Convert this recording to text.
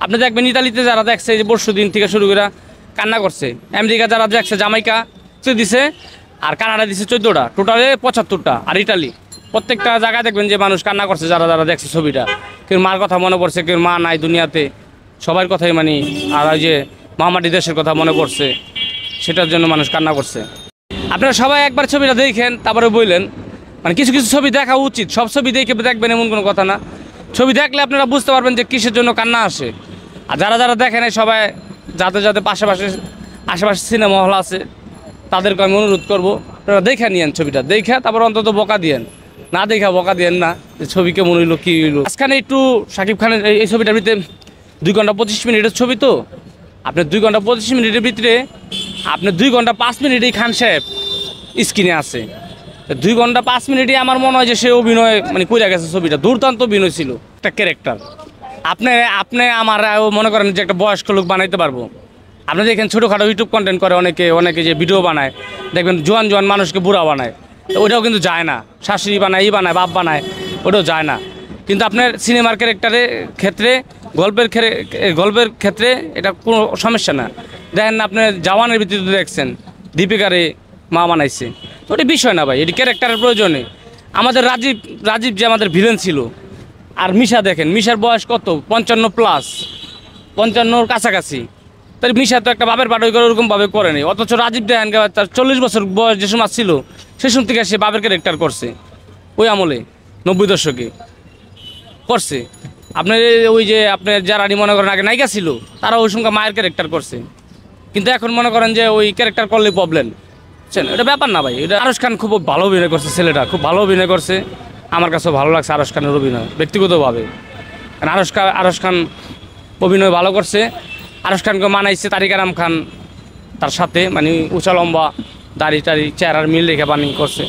আপনি দেখবেন ইতালিতে যারা দেখছে যে পরশু দিন থেকে শুরু করে কান্না করছে, আমেরিকা যারা দেখছে জামাইকা দিছে, আর কানাডা দিছে 14টা, টোটালে 75টা। আর ইটালি প্রত্যেকটা জায়গায় দেখবেন যে মানুষ কান্না করছে যারা যারা দেখছে ছবিটা। কেউ মার কথা মনে পড়ছে, কেউ মা নাই দুনিয়াতে, সবার কথাই মানে। আর ওই যে মহামাটি দেশের কথা মনে পড়ছে, সেটার জন্য মানুষ কান্না করছে। আপনারা সবাই একবার ছবিটা দেখেন, তারপরে বললেন। মানে কিছু কিছু ছবি দেখা উচিত, সব ছবি দেখে দেখবেন এমন কোনো কথা না। ছবি দেখলে আপনারা বুঝতে পারবেন যে কিসের জন্য কান্না আসে। আর যারা যারা দেখেন সবাই যাতে যাতে আশেপাশে সিনেমা হল আছে তাদেরকে আমি অনুরোধ করবো, আপনারা দেখে নিয়েন ছবিটা, দেখে তারপর অন্তত বকা দিয়েন, না দেখা বকা দিয়েন না যে ছবি কেমন হইলো কী হইলো। আজখানে একটু শাকিব খানের এই ছবিটার ভিতরে 2 ঘন্টা 25 মিনিটের ছবি, তো আপনার 2 ঘন্টা 25 মিনিটের ভিতরে আপনার 2 ঘন্টা 5 মিনিটেই খান সাহেব স্ক্রিনে আছে। 2 ঘন্টা 5 মিনিটে আমার মনে হয় যে সে অভিনয় মানে কইরা গেছে। ছবিটা দুর্দান্ত অভিনয় ছিল, একটা ক্যারেক্টার। আপনি আমার মনে করেন যে একটা বয়স্ক লোক বানাইতে পারবো। আপনি দেখেন ছোটোখাটো ইউটিউব কন্টেন্ট করে অনেকে যে ভিডিও বানায়, দেখবেন জোয়ান মানুষকে বুড়া বানায়, ওইটাও কিন্তু যায় না। শাশুড়ি বানায়, বানায়, বাপ বানায়, ওটাও যায় না। কিন্তু আপনার সিনেমার ক্যারেক্টারের ক্ষেত্রে, গল্পের ক্ষেত্রে এটা কোনো সমস্যা না। দেখেন না, আপনার জওয়ানের ভিত্তিতে দেখছেন দীপিকারে মা বানাইছে, তো ওটা বিষয় না ভাই, এটি ক্যারেক্টারের প্রয়োজনে। আমাদের রাজীব যে আমাদের ভিলেন ছিল, আর মিশা দেখেন, মিশার বয়স কত, 55+, 55-র কাছাকাছি। তাই মিশা তো একটা বাপের পাঠই করে ওরকমভাবে করেনি। অথচ রাজীব দেখেন তার 40 বছর বয়স যে সময় ছিল, সে সময় থেকে সে বাপের ক্যারেক্টার করছে, ওই আমলে 90 দশকে করছে। আপনার ওই যে আপনার যারা মনে করেন আগে নায়িকা ছিল, তারা ওই সময় মায়ের ক্যারেক্টার করছে। কিন্তু এখন মনে করেন যে ওই ক্যারেক্টার করলে প্রবলেম, বুঝছেন? এটা ব্যাপার না ভাই। এটা আরশ খান খুব ভালো অভিনয় করছে, ছেলেটা খুব ভালো অভিনয় করছে। আমার কাছেও ভালো লাগছে আরশ খানের অভিনয় ব্যক্তিগতভাবে। কারণ আরশ খান অভিনয় ভালো করছে। আরশ খানকে মানাইছে তারিক আনাম খান তার সাথে, মানে উঁচা লম্বা দাড়ি টাড়ি চেহারার মিল রেখে করছে।